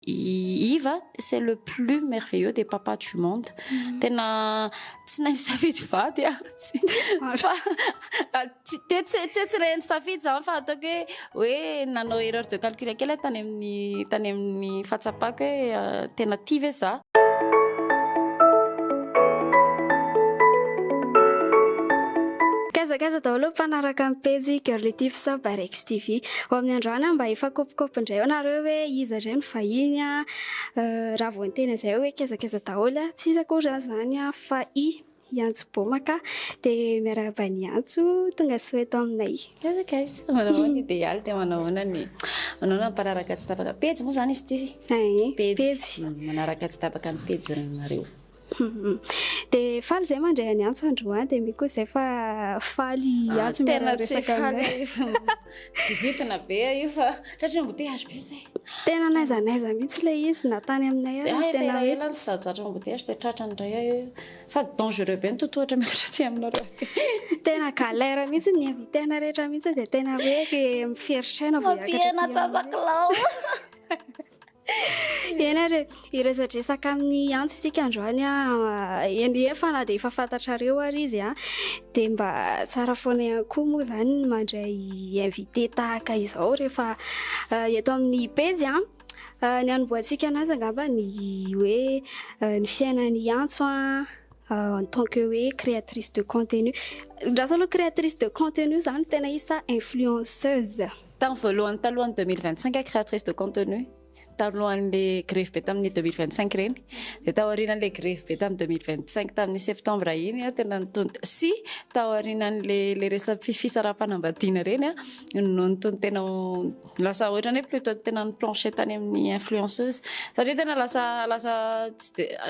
Iva, c'est le plus merveilleux des papas du monde. Tena tsy nahay safidy vady tsy nahay safidy zany fa ataoko hoe nanao erreur de calcul kely tany amin'ny fahatsapako hoe tena tia ve za. Kazakaza daholo mpanaraka amin'ny pejy Girly Tips Barex TV. Ho amin'ny androany mba ifakopikopindray anareo hoe iza indray ny vahiny raha vao antena izay hoe kazakaza daholo tsy iza koa zany fa Iantso Bomaka dia miarahaba ny Iantso tonga soeto aminay. Kazakaza manao idéal dia manahoana mpanaraka tsy tapaka pejy moa zany izy ity. Pejy manaraka tsy tapaka ny pejy nareo. Dia faly izay mandray any Iantso androany dia miko izay fa faly Iantso miararesaka aminay. Zizitona be io fa satria embouteillage be izay. Tena naizanaiza mihitsy ilay izy na tany aminay tena ela ny sady embouteillage dia tratrandray sady dangereux be ny totohatra miakatra aty aminareo. Tena galère mihitsy ny invitena rehetra mihitsy dia tena hoe miferitrena mampiena tsazakilao. Ianareo iresadresaka amin'ny Iantso isika androany efa na dia efa fantatrareo ary izy dia mba tsara foana ihany koa moa zany mandray invité tahaka izao rehefa eto amin'ny pejy ny anomboantsika anazy angamba ny hoe ny fiainan'ny Iantso en tant que hoe créatrice de contenu. Raha aloha créatrice de contenu zany tena isa influenceuse. Tamin'ny voalohany talohany 2025 créatrice de contenu. Talohan'ilay grefy be tamin'ny 2025 reny dia taorian'ilay grefy be tamin'ny 2025 tamin'ny septambra iny tena nitony sy taorian'ilay resa fisarapanambadiana reny no nitony tena lasa ohatrany hoe plutôt tena ny planché tany amin'ny influenceuse satria tena lasa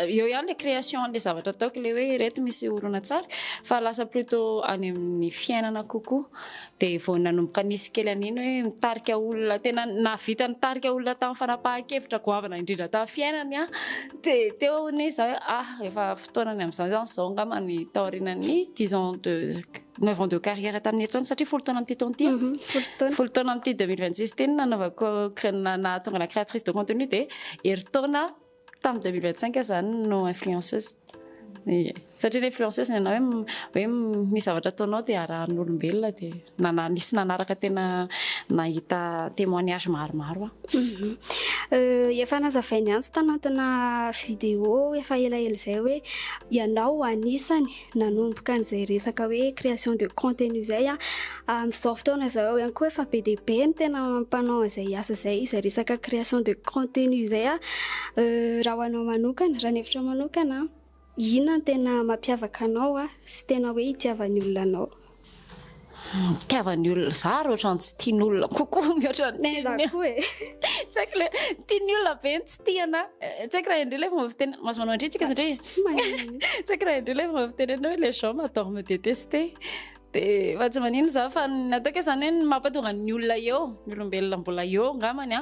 eo ihany ilay création an'ilay zavatra ataoko ilay hoe reto misy orona tsara fa lasa plutôt any amin'ny fiainana kokoa dia vao nanomboka nisy kely an'iny hoe mitarika olona tena navita nitarika olona tamin'ny fanapahan-kevitra goavana indrindra tamin'ny fiainany dia teo ny izaho efa fotoanany amin'izany izao angamba ny taorianany 10 ans de 9 ans de carrière tamin'ny eto satria folo taona amin'ity taona ity folo taona amin'ity 2026 teny nanaovako nahatonga la créatrice de contenu dia herintaona tamin'ny 2025 zany no influenceuse. Satria l'influenceuse nana hoe misy zavatra ataonao dia arahan'olombelona dia nisy nanaraka tena nahita témoignage maromaro. Efa nazavainy Iantso tanatina vidéo efa elaela izay hoe ianao anisany nanomboka an'izay resaka hoe création de contenu izay amin'izao fotoana izao ihany koa efa be dia be ny tena mpanao izay asa izay resaka création de contenu izay raha ho anao manokana raha ny hevitra manokana inona no tena mampiavaka anao sy tena hoe itiavan'ny olona anao? Tiavan'ny olona za ohatrany tsy tian'ny olona kokoa mihoatra tsy haiko le tian'ny olona be ny tsy tiana tsy haiko raha indreo le fomba fiteny maso manao indray tsika satria tsy haiko raha indreo le fomba fitenena hoe les gens m'adorent me détester dia fa tsy manino za fa nataoko zany hoe mampatonga ny olona eo ny olombelona mbola eo ngamany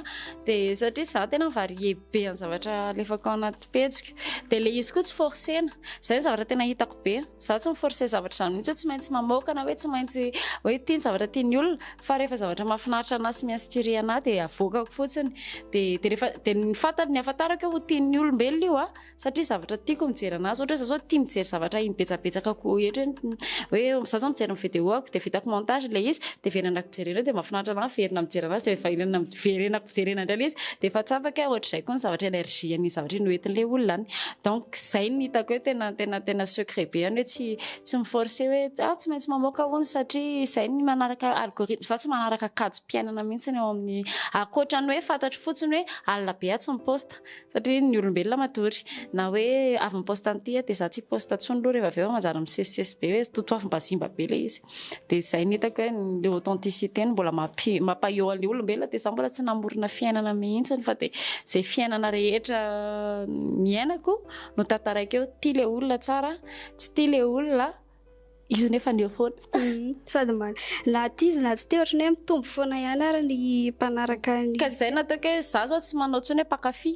dia satria za tena varie be ny zavatra alefako anaty pejiko dia le izy koa tsy forcena izay ny zavatra tena hitako be za tsy miforce zavatra zany mihitsy tsy maintsy mamoaka hoe tsy maintsy hoe tia ny zavatra tian'ny olona fa rehefa zavatra mahafinaritra anahy sy mi-inspiré anahy dia avoakako fotsiny dia ny fantany ny afantarako ho tian'ny olombelona io satria zavatra tiako mijery anazy ohatra zao tia mijery zavatra betsabetsaka ohatra hoe za zao mijery vidéo ako dia vitako montage ilay izy dia verenako jerena dia mahafinaritra anahy verina mijery anazy dia efa ilana verenako jerena indray ilay izy dia efa tsapaka ohatr'izay koa ny zavatra énergie ny zavatra noentin'ilay olona any donc izay ny hitako hoe tena secret be any hoe tsy miforce hoe tsy maintsy mamoaka hono satria izay ny manaraka algorithme za tsy manaraka kajim-piainana mihitsy eo amin'ny akoatrany hoe fantatro fotsiny hoe alina be tsy miposta satria ny olombelona matory na hoe avy miposta an'ity dia za tsy posta tsony aloha rehefa avy eo manjary misesisesy be hoe totoafim-bazimba be ilay izy dia izay ny hitako hoe le authenticité ny mbola mampaeo an'ilay olombelona dia za mbola tsy namorona fiainana mihitsy fa dia izay fiainana rehetra miainako no tantaraiko eo tia ilay olona tsara tsy tia ilay olona izy nefa neo foana sady na tia izy na tsy tia ohatrany hoe mitombo foana ihany ary ny mpanaraka ny ka izay nataoko hoe za zao tsy manao tsony hoe mpakafy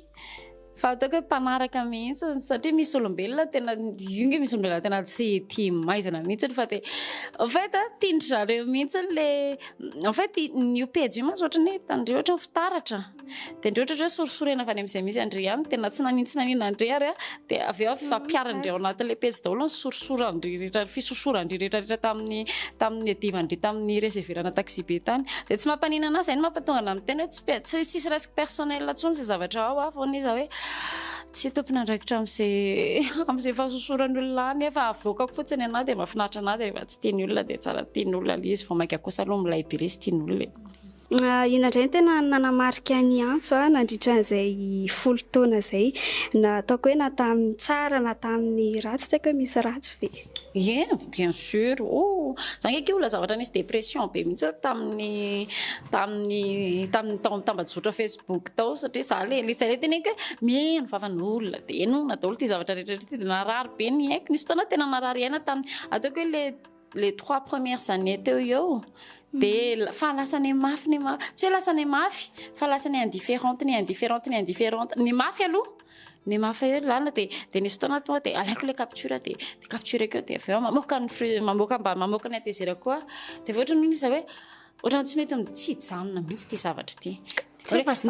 fa ataoko hoe mpanaraka mihitsy satria misy olombelona tena io misy olombelona tena tsy tia maizana mihitsy fa te en fait tindry zareo mihitsy le en fait ny page io mantsy ohatrany tandre ohatra fitaratra de ndre ohatra hoe sorisorena fa any amin'izay misy andre ihany tena tsy nanina andre ary de avy eo fampiarandreo anatin'le page daholo ny sorisorandry rehetra fisosorandry rehetrarehetra tamin'ny adivandry tamin'ny reseverana taxi be tany de tsy mampanina anazy zay ny mampatonga ana amin'ny tena hoe tsisy resaka personnel ntsony zay zavatra ao fony izy hoe tsy tompona andraikitra amin'izay fahasosoran'olona any efa avoakako fotsiny anahy de mahafinaritra anahy de rehefa tsy tiany olona de tsara tiany olona le izy vao mainka kosa aloha milay be le sy tiany olona inandray tena nanamarika ny antso nandritra n'izay 10 taona zay na ataoko hoe na tamin'ny tsara na tamin'ny ratsy tsy haiko hoe misy ratsy ve bien sûr za ngeky olona zavatra nisy dépression be mihitsy tamin'ny tambazotra Facebook tao satria za le tena hoe mihaino vavan'olona de enona daholo ty zavatra rehetrarehetra de narary be ny haiko nisy fotoana tena narary aina ataoko hoe les 3 premières années teo eo de fa lasany mafy tsy hoe lasany mafy fa lasany indifférente ny mafy aloha ny mafy lana de nisy fotoana tonga de alaiko le capture de capture keo de avy eo mamoaka ny atezera koa de ohatra ny izy hoe ohatrany tsy mety tsy hijanona mihitsy ty zavatra ty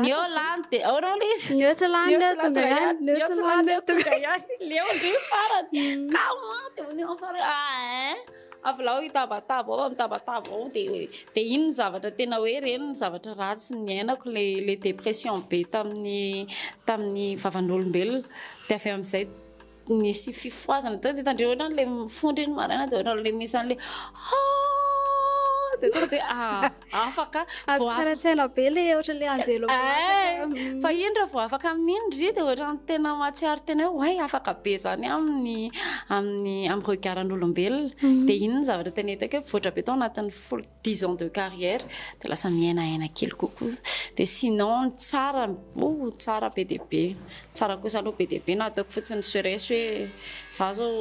Niolan de Aurolis. Niolan avy itabataba de iny zavatra tena hoe reny ny zavatra ratsy ny ainako le dépression be tamin'ny vavan'olombelona de avy amin'izay nisy fifoazana to tandreo ohatrany le mifondry ny maraina de ohatrany le misy an'le afaka tsara be le ohatra le anjelo fa iny raha vao afaka amin'iny ry de ohatrany tena matsiaro tena hoe afaka be zany amin'ny regardan'olombelona de iny ny zavatra tena hitako hoe voatra be tao anatin'ny 10 ans de carrière de lasa miaina kely kokoa de sinon tsara be de be tsara kosa aloha be de be na ataoko fotsiny seresy hoe za zao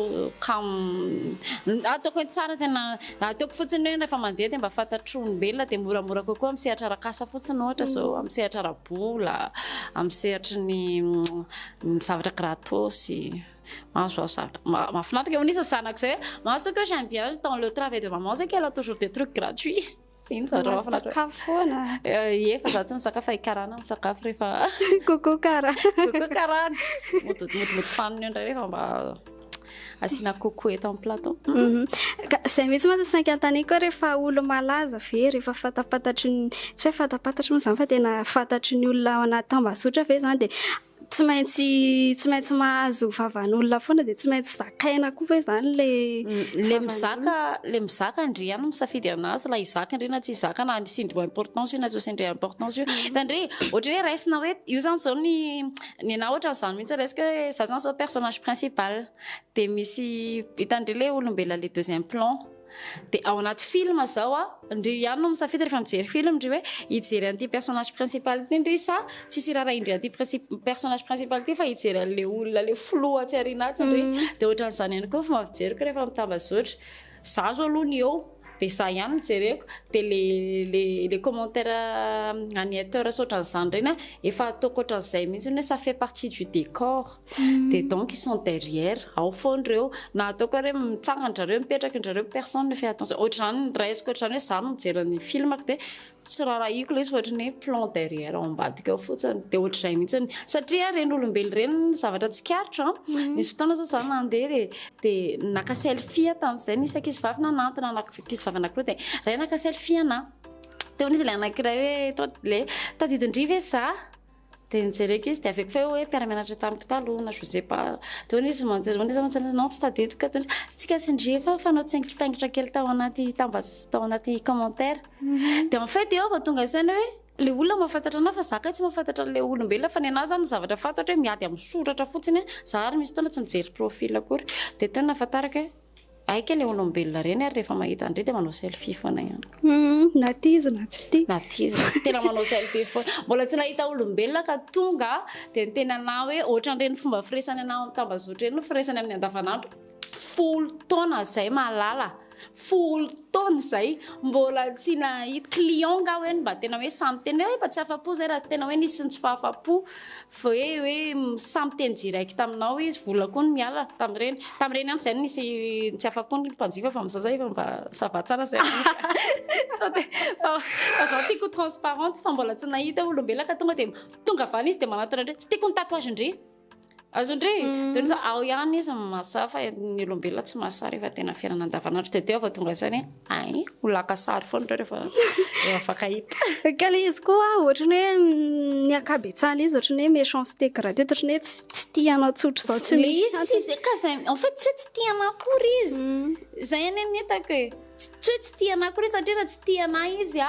ataoko hoe tsara tena ataoko fotsiny hoe rehefa mandeha de mba fantatry olombelona de moramora kokoa amin'ny sehatra rakasa fotsiny ohatra zao amin'ny sehatra rabola amin'ny sehatra ny zavatra gratos mahazo zavatra mahafinaritra ke nisy zanako zay mahazo que j'aime bien dans le travail de maman c'est qu'elle a toujours des trucs gratuits sakafona efa za tsy misakafo ikarana misakafo rehefa coco karana motomoto faniny ndray rehefa mba asina coco eto amin'ny plateau zay mihitsy masa sankantany koa rehefa olo malaza ve rehefa fatapatatry tsy hoe fatapatatry moa zany fa tena fatatry ny olona ao anaty tambazotra ve zany de tsy maintsy mahazo vavan'olona foana de tsy maintsy zakaina koa hoe zany le mizaka ndry ihany misafidy anazy la izaka ndry na tsy izaka na sindry importance io na tsy sindry importance io tandry ohatra hoe raisina hoe io zany zao ny na ohatra zany mihitsy raisika hoe za zany zao personnage principal de misy hitandry le olombelona le deuxième plan de ao anaty film zao ndry ihany no misafidy rehefa mijery film ndry hoe hijery an'ity personnage principal ty ndry sa tsisy raha indry an'ity personnage principal ty fa hijery an'le olona le flou atsiarinatsy ndry de ohatran'izany ihany koa fa mafijeriko rehefa mitambazotra za zao aloha ny eo de za ihany mijereko de les commentaires animateurs ohatran'izany reny efa ataoko ohatran'izay mihitsy hoe ça fait partie du décor de donc ils sont derrière ao foandreo na ataoko hoe mitsangandrareo mipetraka indrareo personne ne fait attention ohatrany raisiko ohatrany hoe za no mijery ny filmako de tsy raharaiko le izy ohatrany hoe plan derrière ao ambadika ao fotsiny de ohatr'izay mihitsy satria reny olombelo reny zavatra tsikaritra nisy fotoana zao za nandeha de naka selfie tamin'izay nisy ankizivavy nanantona ankizivavy anankiroa de ray naka selfie ana de nisy le anankiray hoe le tadidindry ve za de nijereko izy de aveko fa hoe mpiara-mianatra tamiko taloha na je sais pas de nisy non tsy tadidiko tsika sindrefa fa anao tsengitripaingitra kely tao anaty commentaire de en fait eo tonga isaina hoe le olona mahafantatra ana fa zaka tsy mahafantatra le olombelona fa ny anazy zany zavatra fantatra hoe miady amin'ny soratra fotsiny za ary misy fotoana tsy mijery profil akory de tena nahafantaraka hoe aika le olombelona reny ary rehefa mahita andrey de manao selfie foana ihany natizina tsy tena manao selfie foana mbola tsy nahita olombelona ka tonga de ny tena ana hoe ohatran'ireny fomba firesany anao amin'ny tambazotra reny no firesany amin'ny andavanandro folo taona zay mahalala folo taona zay mbola tsy nahita client nga hoe mba tena hoe samy teny hoe mba tsy afapo zay raha tena hoe nisy ny tsy fahafapo fa hoe samy teny direct aminao izy vola koa ny miala tam'ireny ihany zay nisy tsy afapo ny mpanjifa fa mizazay fa mba sava tsara zay fa zaho tiako transparente fa mbola tsy nahita olombelaka tonga avana izy de manatona ndray tsy tiako ny tatouage ndre azo ndre de ao ihany izy mahasaha fa ny olombelona tsy mahasara rehefa tena fiainana andavanandro de teo fa tonga zany ay olaka sary foana ndreo rehefa afaka hita kale izy koa ohatrany hoe ny akabetsahana izy ohatrany hoe méchanceté gratuite ohatrany hoe tsy tianao tsotra zao tsy misy en fait tsy hoe tsy tiana akory izy zay any hitako hoe tsy hoe tsy tia anahy koa izy satria raha tsy tia anahy izy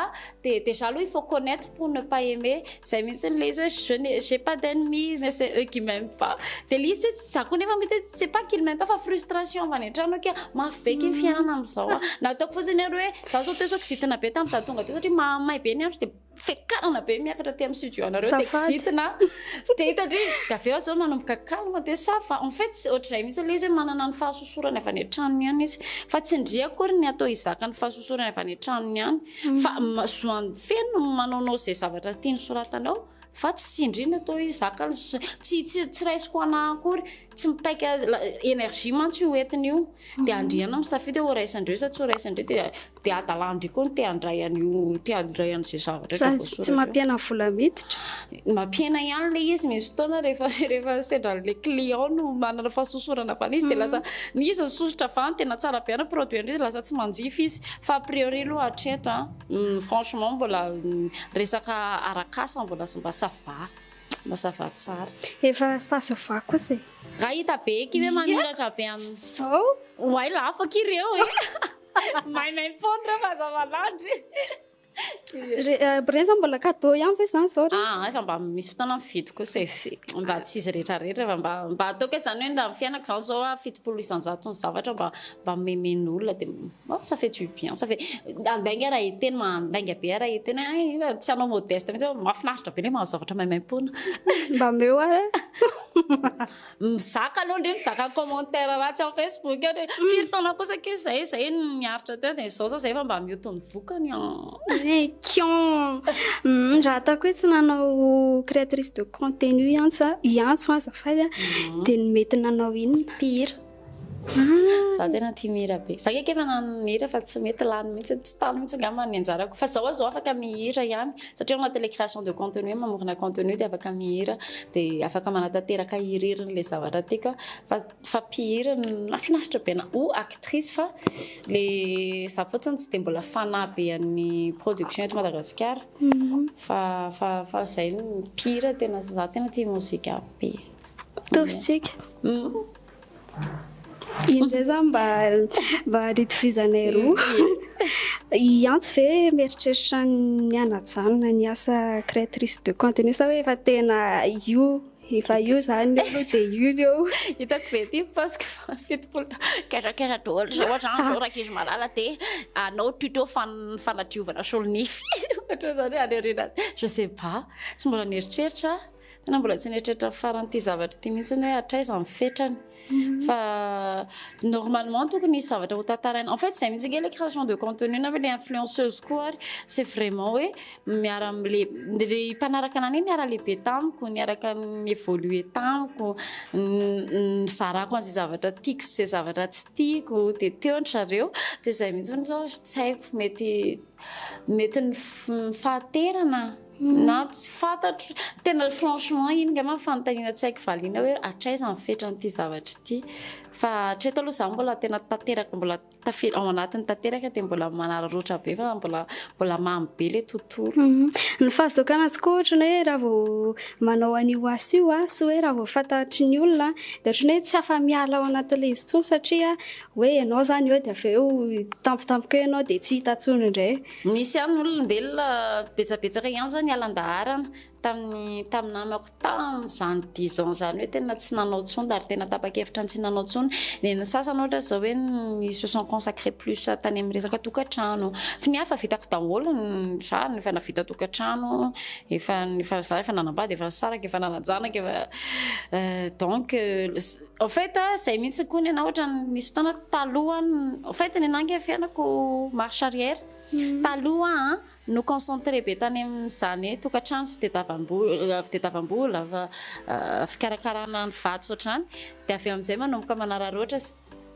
de déjà aloha il faut connaître pour ne pas aimer zay mihitsy le izy hoe j'ai pas d'ennemis mais c'est eux qui m'aiment pas de le izy za koa nefa mety c'est pas qu'il m'aime pas fa frustration avy any an-trano ke mafy be ky ny fiainana am'izao nataoko fotsiny ary hoe za zao teo zao kizitina be tamin'ny za tonga teo satria mahamay be ny andro de fekarana be miakatra ty amin'ny studio anareo de kizitina de hitandry de avy eo zao manomboka calme de ça fa en fait ohatrizay mihitsy le izy hoe manana ny fahasosorana avy any an-tranony ihany izy fa tsy ndria akory ny atao izaka ny fahasosorana avy any an-tranony ihany fa zoany feno manaonao zay zavatra tiany soratanao fa tsy sindrina atao izaka tsy raisiko anahy akory tsy mipaika énergie mantsy io entiny io de andriana misafidy hoe raisandreo sa tsy raisandreo de adalandry koa ny te handray an'izay zavatra tsy mampiana vola miditra mampiana ihany le izy misy fotoana rehefa sendra le client no manana fahasosorana avana izy de lasa ny izy sosotra avany tena tsara be ana produit andreo lasa tsy manjifa izy fa a priori aloha hatreto franchement mbola resaka arakasa mbola mba sava tsara efa stasy va kosa raha hita be eky hoe manoratra be am'izao oay la afaka ireo maimay pondra mazavalandry breza mbola cadeau ihany fa zany zao efa mba misy fotoana mividy kosa mba tsy izy rehetrarehetra mba ataoko zany hoe nda fiainako zany zao fitopolo isanjato ny zavatra mba memen'olona de ça fait du bien ça fait andainga raha hiteny mandainga be raha hiteny tsy anao modeste mihitsy mahafinaritra be le mahazo zavatra maimaim-pona mba meo ary mizaka aloha ndre mizaka commentaire ratsy amin'ny Facebook firy taona kosa ke zay miaritra teo de zao zay fa mba miotony vokany kion raha ataoko hoe tsy nanao créatrice de contenu iantso azafady de mety nanao inona pire za tena tia mihira be za kefa nanao mihira fa tsy mety lany mihitsy tsy tany mihitsy angamba ny anjarako fa zao afaka mihira ihany satria anaty le création de contenu mamorona contenu de afaka mihira de afaka manatanteraka hiririn'le zavatra tiako fa mpihira mahafinaritra be na ou actrice fa le za fotsiny tsy de mbola fanahy be an'ny production eto Madagasikara fa zay mpihira tena za tena tia mozika be tovitsika inzay zany mba ritovizanay roa iantso ve mieritreritra ny anajanona ny asa créatrice de contenu sa hoe efa tena efa io zany aloha de io hitako be ty parce que fitopolo kairakara ohatra zao rakizy malala de anao tuto fanadiovana solonify ohatra zany alerina je sais pas tsy mbola nieritreritra tena mbola tsy nieritreritra farany ty zavatra ty mihitsy hoe hatraiza mifetrany fa normalement tokony nisy zavatra ho tantaraina en fait zay mihitsy nge le création de contenu na hoe le influenceuse koa ary c'est vraiment hoe miara amle mpanaraka anany miara lehibe tamiko niaraka évoluer tamiko nizarako an'izay zavatra tiako sy zay zavatra tsy tiako de teo ny zareo de zay mihitsy zao tsy haiko mety ny fahaterana na tsy fantatro tena franchement iny ngama fanontaniana tsy haiko valiana hoe hatraiza mifetran'ity zavatra ity fa hatreto aloha za mbola tena tanteraka mbola tafily ao anatin'ny tanteraka de mbola manararoatra be fa mbola mamy be le tontolo ny fahazokana azy koa ohatrany hoe raha vao manao an'io asa io sy hoe raha vao fantatry ny olona de ohatrany hoe tsy afa miala ao anatin'le izy tsony satria hoe ianao zany eo de avy eo tampotampoka eo ianao de tsy hita tsony indray misy ihany olombelona betsabetsaka ihany zany nialan-daharana taminamako tamin'izany 10 ans zany hoe tena tsy nanao tsony ary tena tapa-kevitra ny tsy nanao tsony ny sasany ohatra zao hoe ils se sont consacrés plus tany amin'ny resaka tokantrano fa ny hafa vitako daholo ny sary efa navita tokantrano efa nanambady efa saraka efa nanajanaka efa donc en fait zay mihitsy koa ny ana ohatra nisy fotoana taloha en fait ny anangy fianako marche arrière taloha no concentré be tany amin'izany tokantrano fitadiavam-bola fikarakarana ny vato ohatrany dia avy amin'izay manomboka manararoatra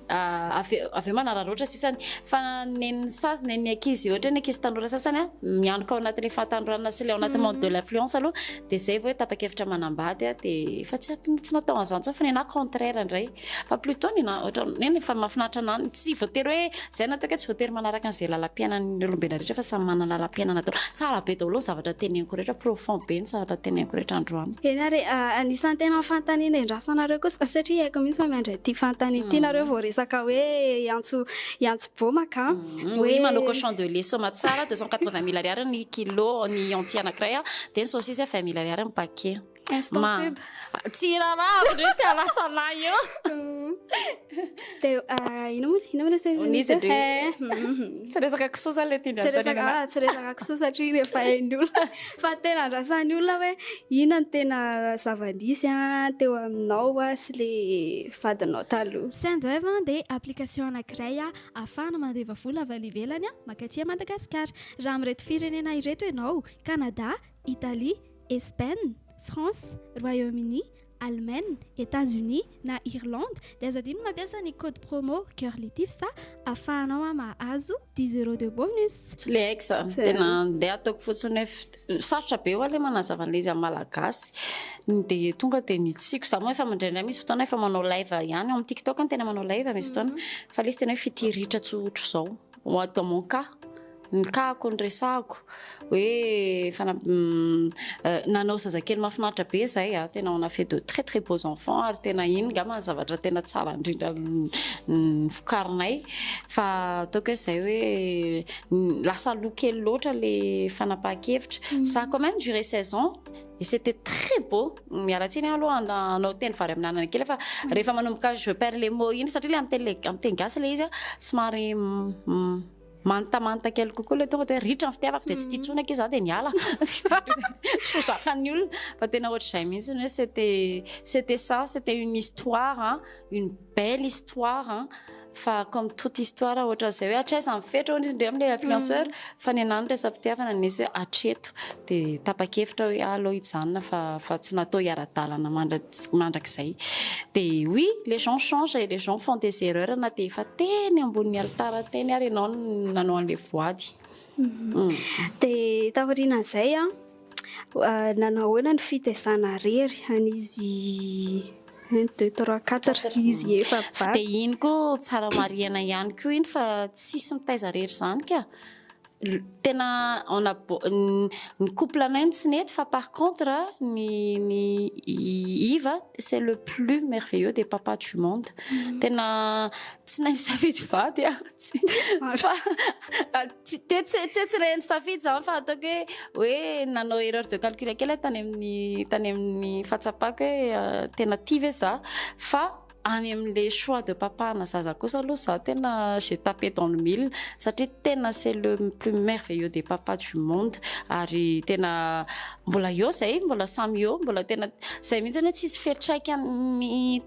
avy eo manararoatra sisany fa neny sasy neny ankizy ohatra ny ankizy tanora sasany mianoka ao anatin'ny fahatandroana sy le ao anaty monde de l'influence aloha dia zay vao hoe tapa-kevitra manambady dia efa tsy natao an'izany tsao fa ny anahy contraire indray fa plutôt neny efa mahafinaritra anany tsy voatery hoe zay natao hoe tsy voatery manaraka an'izay lalam-piainan'ny olombelona rehetra fa samy manana lalam-piainana tao tsara be daholo ny zavatra teneniko rehetra profond be ny zavatra teneniko rehetra androany eny ary anisan'ny tena fantaniana indrasanareo koa satria haiko mihitsy fa miandry ty fantaniana ty nareo vao resaka hoe antso bomaka oui manoko champ de lait soma tsara 280 000 ariary ny kilo ny entier anankiray dia ny saucisse 20 000 ariary ny paquet tsy raravo ndray ty alasanahy eo dia ina moa tsy resaka kisoa le tsy resaka kisoa satria rehefa hain'ny olona fa tena andrasan'ny olona hoe ina ny tena zava-nisy teo aminao sy le vadinao taloha. Sendwave dia application anankiray ahafahana mandeva vola avy any ivelany makatỳ Madagasikara raha amin'ireto firenena ireto ianao: Canada, Italie, Espagne, France, Royaume-Uni, Allemagne, États-Unis na Irlande dia azadiny mampiasa ny code promo Curlitif sa ahafahanao mahazo 10 € de bonus. Tsy le haiko sa tena dia ataoko fotsiny sarotra be hoe manazava an'ilay izy amin'ny malagasy dia tonga dia nitsiko za moa efa mandraindray misy fotoana efa manao live ihany amin'ny TikTok ny tena manao live misy fotoana fa le izy tena hoe fitiritra tsotra zao dans mon cas ny kako ny resako hoe nanao zazakely mahafinaritra be zay tena on a fait de très très beaux enfants ary tena iny ngamba ny zavatra tena tsara indrindra ny fokarinay fa ataoko hoe zay hoe lasa loa kely loatra le fanapahan-kevitra ça a quand même duré 16 ans et c'était très beau miaratsiny aloha anao teny vary amin'ny anana kely fa rehefa manomboka je perds les mots iny satria le amin'ny teny gasy le izy somary mantamanta kely kokoa le tonga dia ritra ny fitiavako dia tsy tia tsona ke za dia niala sozakany olona fa tena ohatr'izay mihitsy hoe c'était ça, c'était une histoire une belle histoire fa comme toute histoire ohatran'izay hoe hatraiza mifetra izy ndray amin'ilay influenceur fa ny anany resam-pitiavana nisy hoe hatreto dia tapa-kevitra hoe aloha hijanona fa tsy natao hiara-dalana mandrakizay dia oui les gens changent et les gens font des erreurs na dia efa teny ambony altara teny ary ianao nanao an'ilay voady dia taorian'izay nanao hoana ny fitezana rery an'izy 1 2 3 4 izy efa bata dia iny koa tsara mariana ihany koa iny fa tsisy mitaiza rery zany ka tena ny couple anainy tsy nety fa par contre ny Iva c'est le plus merveilleux des papas du monde tena tsy nainy safidy vady tsy reny safidy zany fa ataoko hoe nanao erreur de calcul kely tany amin'ny fahatsapako hoe tena tia ve za fa any amin'le choix de papa na zaza kosa aloha za tena j'ai tapé dans le mille satria tena c'est le plus merveilleux des papas du monde ary tena mbola eo zay mbola samy eo mbola tena zay mihitsy hoe tsisy fetraiky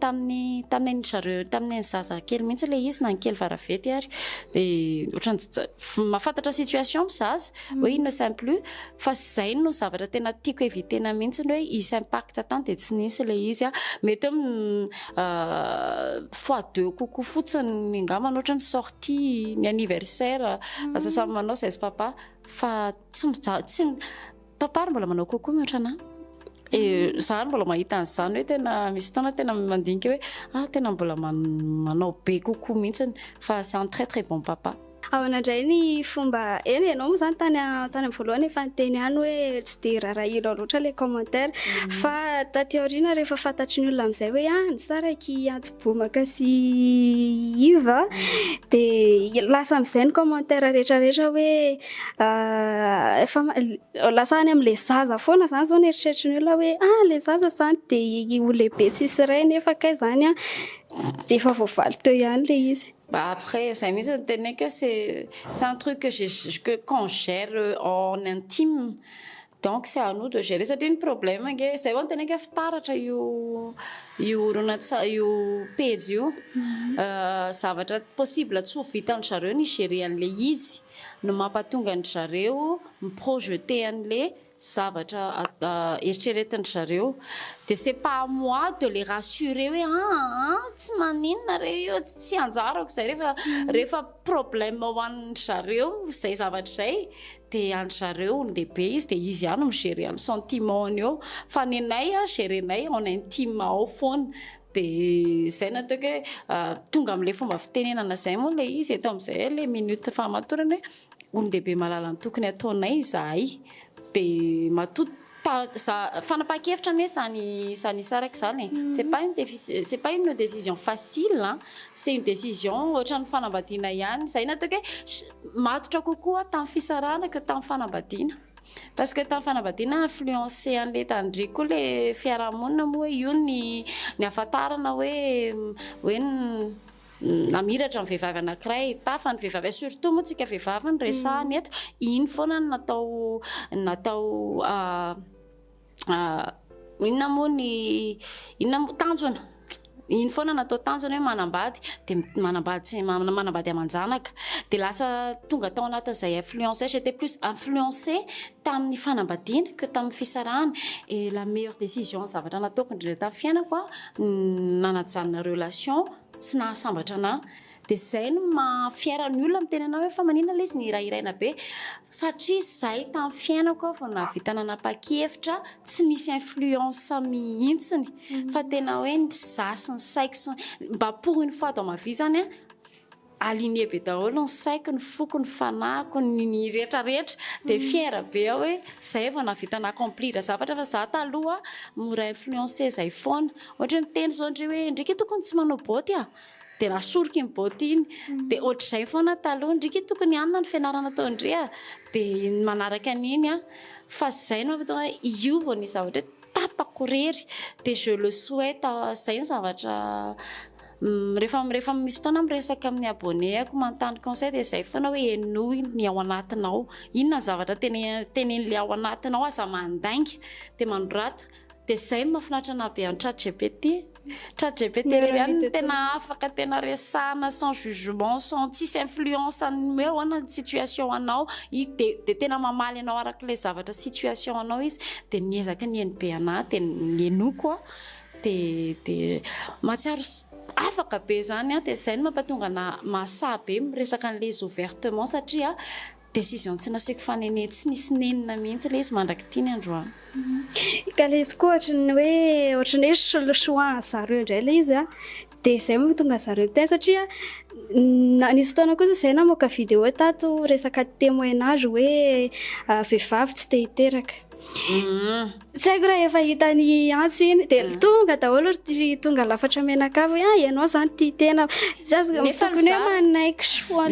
tamin'ny zareo tamin'ny zaza kely mihitsy le izy na ny kely varavety ary dia ohatrany mahafantatra situation zaza hoe il ne s'aime plus fa zay no zavatra tena tiako évitena mihitsy hoe izy impact tant dia tsy nisy le izy mety fois 2 kokoa fotsiny ngamba ohatra ny sortie ny anniversaire lasa samy manao zazy papa fa tsy papa ary mbola manao kokoa mihoatra anahy za ary mbola mahita an'izany hoe tena misy fotoana tena mandinika hoe tena mbola manao be kokoa mihitsy fa c'est un très très bon papa ao anandray ny fomba eny ianao moa zany tany amin'ny voalohany efa nyteny ihany hoe tsy de rarahilo loatra le commentaire fa taty aoriana rehefa fantatry ny olona amin'izay hoe ny saraky antsy-bomaka sy iva de lasa amin'izay ny commentaire rehetrarehetra hoe efa lasa any amin'le zaza foana zany zao ny eritreritry ny olona hoe le zaza zany de ololehibe tsisy ray nefa kay zany de efa voavaly teo ihany le izy. Bah après, ça mise que c'est un truc que qu'on gère en intime. Donc c'est à nous de gérer. C'est un problème que c'est bon tenir que fitaratra io page io. Zavatra possible tsy ho vitan'ny zareo ny gérer an'le izy no mampatonga ny zareo miprojeter an'le zavatra eritreretin'ny zareo de c'est pas à moi de les rassurer hoe tsy maninona io tsy anjarako zay rehefa problème ho an'ny zareo zay zavatra zay de any zareo ny lehibe izy de izy ihany migérer any sentiment eo fa ny anay gérenay en intime ao foana de zay natao hoe tonga amin'le fomba fitenenana zay moa le izy eto amin'izay le minute famatorana hoe olon-dehibe mahalala ny tokony ataonay izahay de matoto fanapahan-kevitra ane sany saraka zany c'est pas une décision facile c'est une décision ohatran'ny fanambadiana ihany zay natao hoe matotra kokoa tamin'ny fisarahana que tamin'ny fanambadiana parce que tamin'ny fanambadiana influencé an'le tandriky koa le fiarahamonina moa io ny ahafantarana hoe namiratra amin'ny vehivavy anankiray tafa ny vehivavy surtout moa tsika vehivavy ny resahany eto iny foana natao inona moa tanjona iny foana natao tanjona hoe manambady de manambady amanjanaka de lasa tonga tao anatin'izay influencé j'étais plus influencé tamin'ny fanambadiana que tamin'ny fisarahana et la meilleure décision zavatra nataoko indrindra tamin'ny fiainako nanajanona relation tsy nahasambatra anahy de zay no mafiaran'ny olona miteny anao hoe fa maninona le izy ny irairaina be satria zay tamin'ny fiainako vao navita nanapa-kevitra tsy nisy influence mihitsiny fa tena hoe ny zasy ny saiko mba pour une fois dans ma vie zany aligné be daholo ny saiko ny foko ny fanahiko ny rehetrarehetra de fiera be aho hoe zay vao navita na-accomplir zavatra fa za taloha mora influencé zay foana ohatra hoe miteny zao ndry hoe ndriky tokony tsy manao boty de nasoriky ny boty iny de ohatr'izay foana taloha ndriky tokony anina ny fianarana atao ndry de manaraka an'iny fa zay no mampatao io vao ny zavatra tapako rery de je le souhaite zay ny zavatra rehefa misy fotoana miresaka amin'ny abonnéako manontany conseil de zay foana hoe enoy ny ao anatinao inona ny zavatra tenen'le ao anatinao aza mandainga de manorata de zay mahafinaritra anahy be amin'ny ChatGPT ihany tena afaka tena resahana sans jugement sans tsisy influence an'meo ana situation anao de tena mamaly anao arak'le zavatra situation anao izy de niezaka nieny be anahy de nienoko de matsiaro afaka be zany de zay no mampatonga mahasahy be miresaka an'le izy ouvertement satria décision tsy nasiako fanene tsy nisy nenina mihitsy le izy mandraky tiany androany ka le izy koa ohatrany hoe choix zareo indray le izy de zay mahatonga zareo miteny satria nisy fotoana kosa zay namoaka vidéo tato resaka témoignage hoe vehivavy tsy te hiteraka tsy haiko raha efa hitany antso iny de tonga daholo tonga lafatra menakavy ianao zany ty tena tsy azo tokony hoe manaiky choix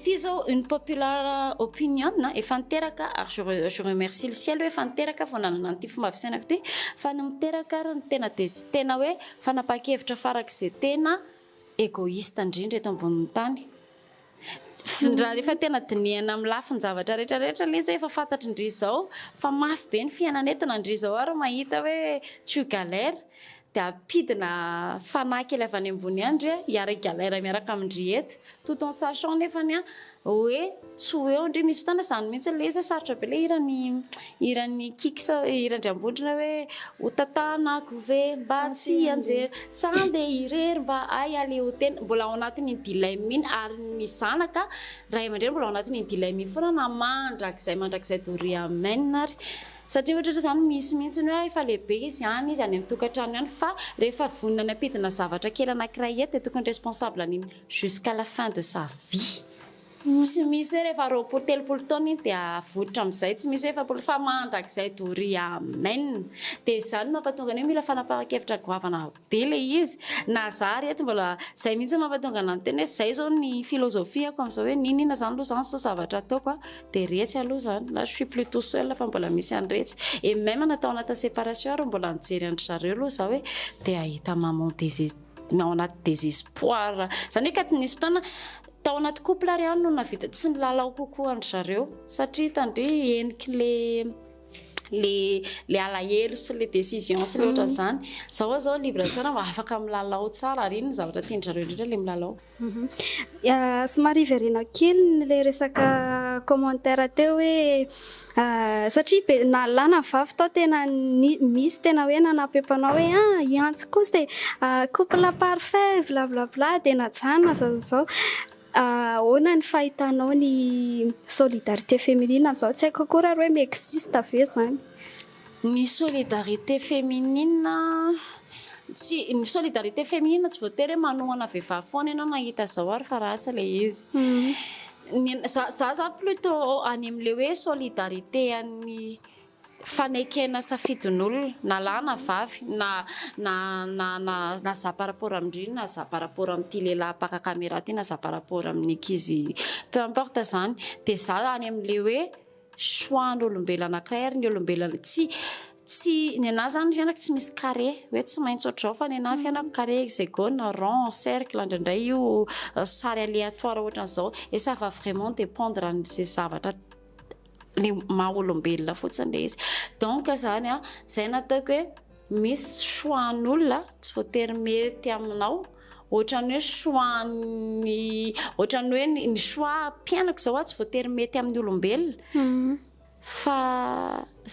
ty zao une populaire opinion efa niteraka je remercie le ciel hoe efa niteraka vao nanana ty fomba fisainako ty fa ny miteraka ary ny tena hoe fanapa-kevitra farak'izay tena égoïste indrindra eto ambonin'ny tany raha rehefa tena dinihana amin'ny lafiny zavatra rehetrarehetra le izy efa fantatry ndry zao fa mafy be ny fiainanetana ndry zao ary mahita hoe tu galère de apidina fanahy kely avy any ambony andry hiara galère miaraka amindry eto tout en sachant nefany hoe tsy ho eo ndry misy fotoana zany mihitsy le izy sarotra be le irany kiksa irandry ambondrina hoe ho tatanako ve mba tsy anjery sa ndeha irery mba ay aleo tena mbola ao anatin'ny dilemme miny ary ny zanaka raha aman-dreny mbola ao anatin'ny dilemme foana na mandrakizay doria amen ary satria ohatratra zany misy mihitsy ny hoe efa lehibe izy any izy any amin'ny tokantrano ihany fa rehefa vonona ny ampidina zavatra kely anankiray eto dia tokony responsable an'iny jusqu'à la fin de sa vie tsy misy hoe rehefa 20 taona iny dia avotra amin'izay tsy misy hoe efapolo fa mandrak'izay dory amen dia izany mampatonga ny hoe mila fanapahan-kevitra goavana be le izy na za reto mbola izay mihitsy mampatonga na ny teny hoe izay zao ny filozofiako amin'izao hoe ninina zany aloha zany zao zavatra ataoko dia retsy aloha zany là je suis plutôt seule fa mbola misy an'iretsy et même natao anatin'ny séparation ary mbola nijery andry zareo aloha za hoe dia ahita maman ao anaty désespoir zany hoe ka tsy nisy fotoana tao anaty couple ary ihany no navita tsy nilalao kokoa andry zareo satria tandry eniky le alahelo sy le décision sy le ohatra zany zao libre tsara mba afaka milalao tsara ary iny ny zavatra tiany zareo indrindra le milalao somary verina kely le resaka commentaire teo hoe satria be nalana vavy tao tena misy tena hoe nanapempanao hoe iantsy kosa dia couple parfait blablabla dia najana zao ahoana ny fahitanao ny solidarité féminine amin'izao tsy haiko akory ary hoe m'existe ve zany ny solidarité féminine ny solidarité féminine tsy voatery hoe manohana vehivavy foana ianao nahita zao ary fa ratsy le izy za plutôt any amin'le hoe solidarité an'ny fanekena safidin'olona na lahy na vavy na za par rapport amindriny na za par rapport amin'ity lehilahy paka caméra ty na za par rapport amin'ny ankizy peu importe zany dia za any amin'le hoe choix n'olombelona anankiray ary ny olombelona tsy ny anahy zany fianako tsy misy carré hoe tsy maintsy ohatrao fa ny anahy fianako carré hexagone rond cercle indraindray io sary aléatoire ohatran'izao et ça va vraiment dépendre an'izay zavatra le maha olombelona fotsiny le izy donc zany zay nataoko hoe misy choix n'olona tsy voatery mety aminao ohatrany hoe ohatrany hoe ny choix mpianako zao tsy voatery mety amin'ny olombelona fa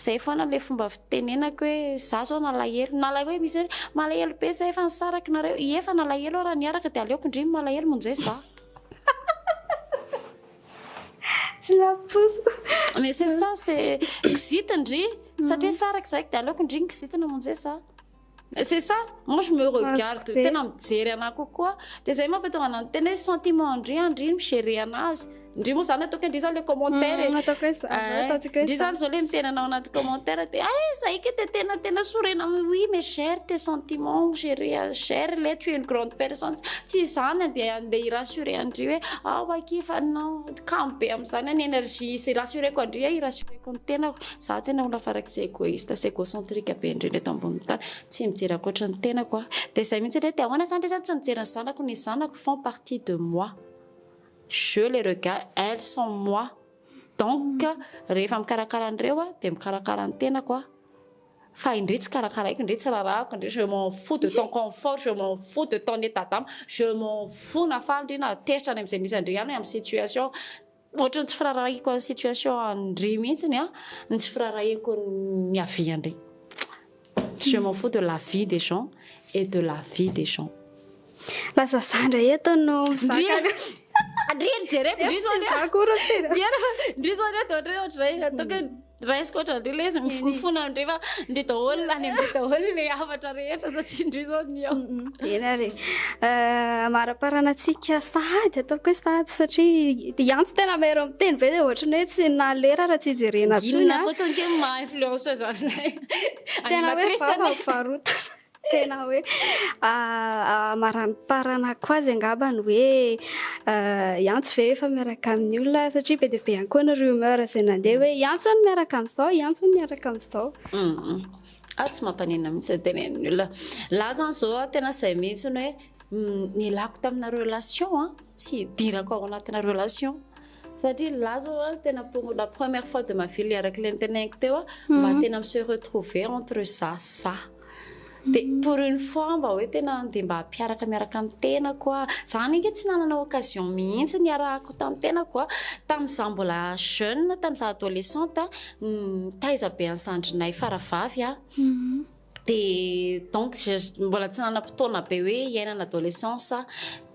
zay foana le fomba fitenenako hoe za zao nalahelo hoe misy malahelo be zay efa nisaraka nareo efa nalahelo raha niaraka dia aleoko indrimy malahelo monjay za mais c'est ça c'est kisitindry satria saraka zay dia aleoko indriny kisitina monjay za c'est ça moi je me regarde tena mijery anahy kokoa dia zay mampatonga ana ny tena hoe sentiment andry migérer anazy indry moa zany ataoko indry zany le commentaire indry zany zao le mitenanao anaty commentaire dia zay ke dia tena sorena oui mais cher tes sentiments cher le tu es une grande personne tsy zany andeha irassurer andry hoe waky fa non campe amin'izany ny énergie c'est rassureko andry irassureko ny tenako za tena olona farak'izay égoïste sy égocentrique be indrindra eto ambony tany tsy mijery akoatra ny tenako dia zay mihitsy hoe dia ahoana zany dre zany tsy mijery ny zanako font partie de moi je les regarde elles sont moi donc rehefa mikarakara an'ireo dia mikarakara ny tenako fa indray tsy karakaraiko indray tsy rarahako indray je m'en fous de ton confort je m'en fous de ton état d'âme je m'en fous na faly indray na teritra any amin'izay misy andry ihany amin'ny situation ohatra ny tsy firarahiko ny situation andry mihitsy ny tsy firarahiko ny avy andray je m'en fous de la vie des gens et de la vie des gens lasa zandra eto no Andri jereko indri zao indri zao ohatray ataoko raisiko ohatra indri le izy mifonofona indri fa indri daholo any indri daholo le afatra rehetra satria indri zao ny ao ena re maraparanatsika sady ataoko hoe sady satria iantso tena mero miteny be dia ohatrany hoe tsy nalera raha tsy jerena inona fotsiny ke ma-influenceuse anay tena hoe varotana tena hoe maraniparana koa azy angambany hoe iantso ve efa miaraka amin'ny olona satria be dia be ihany koa ny rumeur izay nandeha hoe iantso ny miaraka amin'izao iantso ny miaraka amin'izao tsy mampanina mihitsy tenen'ny olona la zany zao tena izay mihitsy ny hoe nilako tamina relation tsy hidirako ao anatina relation satria la zao tena pour la première fois de ma vie liaraka le niteneniko teo mba tena se retrouver entre ça dia pour une fois mba hoe tena dia mba mpiaraka miaraka amin'ny tenako zany inge tsy nanana occasion mihitsy niarahako tamin'ny tenako tamin'izaho mbola jeune tamin'izaho adolescente taiza be ansandrinay faravavy dia donc mbola tsy nanam-potoana be hoe iainana adolescence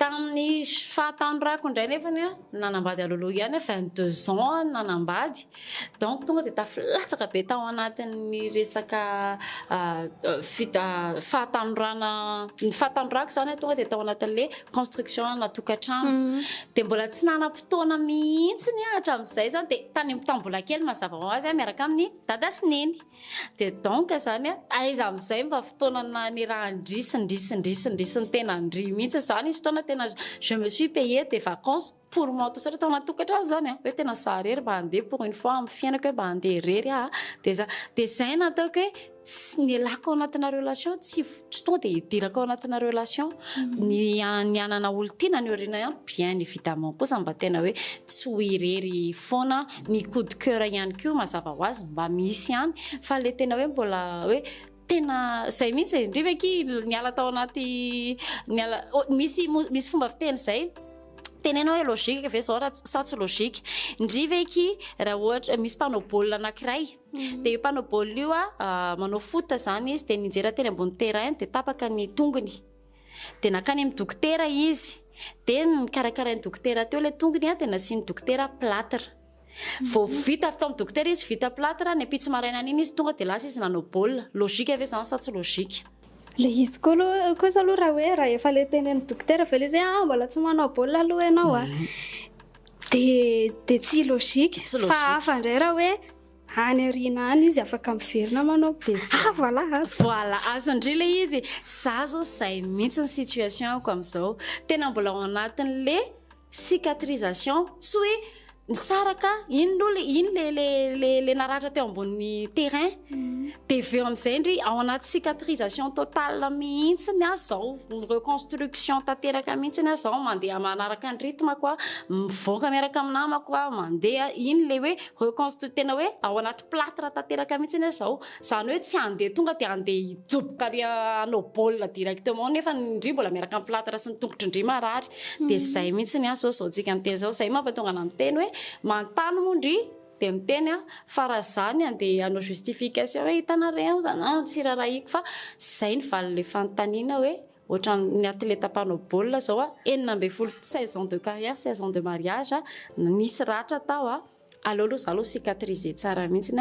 tamin'ny fahatandroko indray nefany a nanambady alohaloha ihany 22 ans nanambady donc tonga dia tafilatsaka be tao anatin'ny resaka fahatandrona ny fahatandroko izany tonga dia tao anatin'le construction natokantrano dia mbola tsy nanam-potoana mihitsiny hatramin'izay zany dia tany tambola kely mazava ho azy miaraka amin'ny dada sy neny dia donc zany aiza amin'izay mba fotoanana ny raha ndrisindrisiny tena ndry mihitsy zany izy fotoana tena je me suis payé des vacances pour moi tout ça tao anaty tokantrano zany hoe tena sarery mba handeha pour une fois amin'ny fiainako hoe mba handeha rery dia zay nataoko hoe tsy nialako ao anatina relation tsy tonga dia hidirako ao anatina relation ny anana olo-tiana ny orina ihany bien évidemment kosa mba tena hoe tsy ho irery foana ny coup de cœur ihany koa mazava ho azy mba misy ihany fa le tena hoe mbola hoe tena zay mihitsy indriva aky niala tao anaty misy fomba fiteny zay tenenao hoe logika ve zao sa tsy logika indriva aky raha ohatra misy mpanao baolina anankiray dia io mpanao baolina io manao foot zany izy dia ninjera teny ambony terrain dia tapaka ny tongony dia nakany amin'ny dokotera izy dia nikarakarain'ny dokotera teo ilay tongony dia nasiany dokotera plâtre vao vita avy tao amin'ny dokotera izy vita plâtre ny ampitso maraina iny izy tonga dia lasa izy nanao baolina logika ve zany sa tsy logika le izy kosa aloha raha efa le tenen'ny dokotera fa le izy mbola tsy manao baolina aloha ianao dia tsy logika fa hafa indray raha hoe any arina any izy afaka miverina manao voilà azondry le izy za zao zay mihitsy ny situation-ko amin'izao tena mbola ao anatin'le cicatrisation tsy hoe nisaraka ino le naratra teo ambony terrain dia veo amin'izay indry ao anaty cicatrisation totale mihitsy ny azao reconstruction tanteraka mihitsy ny azao mandeha manaraka ny rythme koa mivoaka miaraka aminamako mandeha ino le hoe tena hoe ao anaty plâtre tanteraka mihitsy ny azao zany hoe tsy andeha tonga dia andeha hijoboka anao baolina directement nefa indry mbola miaraka amin'ny plâtre sy ny tongotry indry marary dia zay mihitsy ny azo zao tsika miteny zao zay mampatonga na miteny hoe mantany mondry dia miteny fa raha zany andeha hanao justification hoe hitanareo zany tsy rarahiko fa zay ny valin'le fanontaniana hoe ohatra ny atleta mpanao baolina zao 16 ans de carrière 16 ans de mariage nisy ratra tao aloha za aloha cicatrisé tsara mihitsy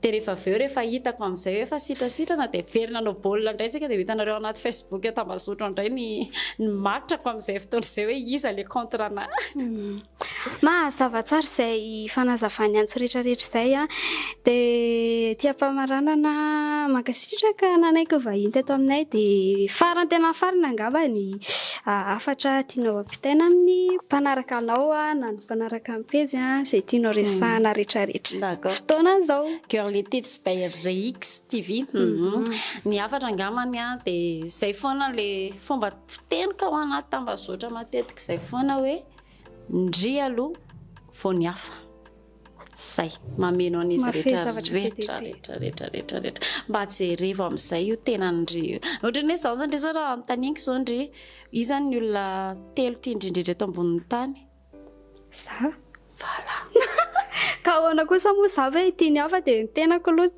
dia rehefa hitako amin'izay hoe efa sitrasitrana dia verina anao baolina indray tsika dia hitanareo anaty Facebook tambazotro indray ny matrako amin'izay fotoana izay hoe iza le contre-na mazava tsara izay fanazavany antso rehetrarehetra izay dia tia-pamaranana mankasitraka nanaiky vahiny teto aminay dia farany tena farina angamba ny afatra tianao ampitaina amin'ny mpanaraka anao na ny mpanaraka amin'ny pejy izay tianao resahana rehetrarehetra fotoana izao Girly Tips by RX TV ny afatra angamany dia izay foana le fomba fiteniko ao anaty tambazotra matetika izay foana hoe ndry aloha vao ny hafa zay mameno an'izy rehetrarehetra mba jerevo amin'izay io tena ndry ohatra ny hoe zao zany zao raha anontaniako zao ndry izany ny olona telo tia indrindrindra eto ambonin'ny tany za voilà ka ahoana kosa moa za hoe tiany hafa dia ny tenako aloha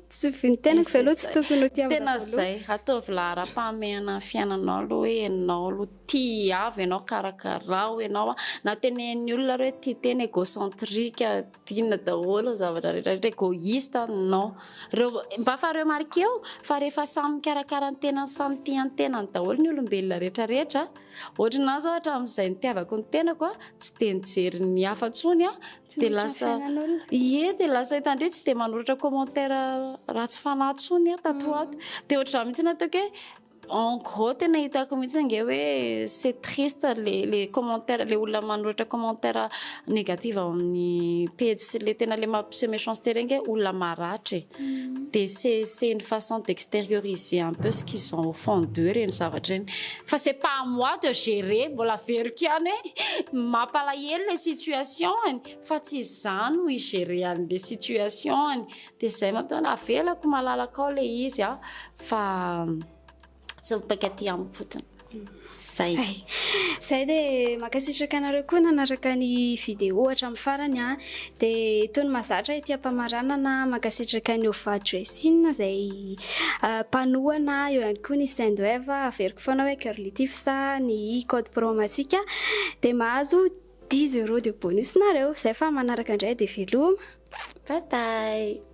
ny tenako ve aloha tsy tokony ho tia tena zay ataovy lahara-pahamehana ny fiainanao aloha hoe ianao aloha tia avy ianao karakarao ianao na tenen'ny olona hoe tia tena égocentrique tiana daholo zavatra rehetrarehetra égoïste non mba fareo marikeo fa rehefa samy mikarakara ny tenany samy tia ny tenany daholo ny olombelona rehetrarehetra ohatra na zao hatramin'izay nitiavako ny tenako tsy dia nijery ny hafa ntsony dia lasa dia lasa hitandre tsy dia manoratra commentaire ratsy fanahy ntsony tato ato dia ohatra mihitsy nataoko hoe en gros tena hitako mihitsy nge hoe c'est triste les commentaires le olona manoratra commentaire négative ao amin'ny page sy le tena le mampiseho méchanceté reny nge olona maratra dia c'est une façon d'extérioriser un peu ce qu'ils ont au fond d'eux reny zavatra reny fa c'est pas à moi de gérer mbola veriko ihany mampalahelo les situations fa tsy zany ho igérer an'le situation dia zay mampitona avelako malalaka ao le izy fa tsy mipaika aty amin'ny fotony Zay dia makasitraka anareo koa nanaraka ny vidéo hatramin'ny farany a dia tony mahazatra ity ampamaranana makasitraka ny ova dressing izay mpanohana eo ihany koa ny Sendwave averiko foana hoe Curly Tips ny code promo antsika dia mahazo 10 € de bonus nareo. Zay fa manaraka indray dia veloma. Bye bye.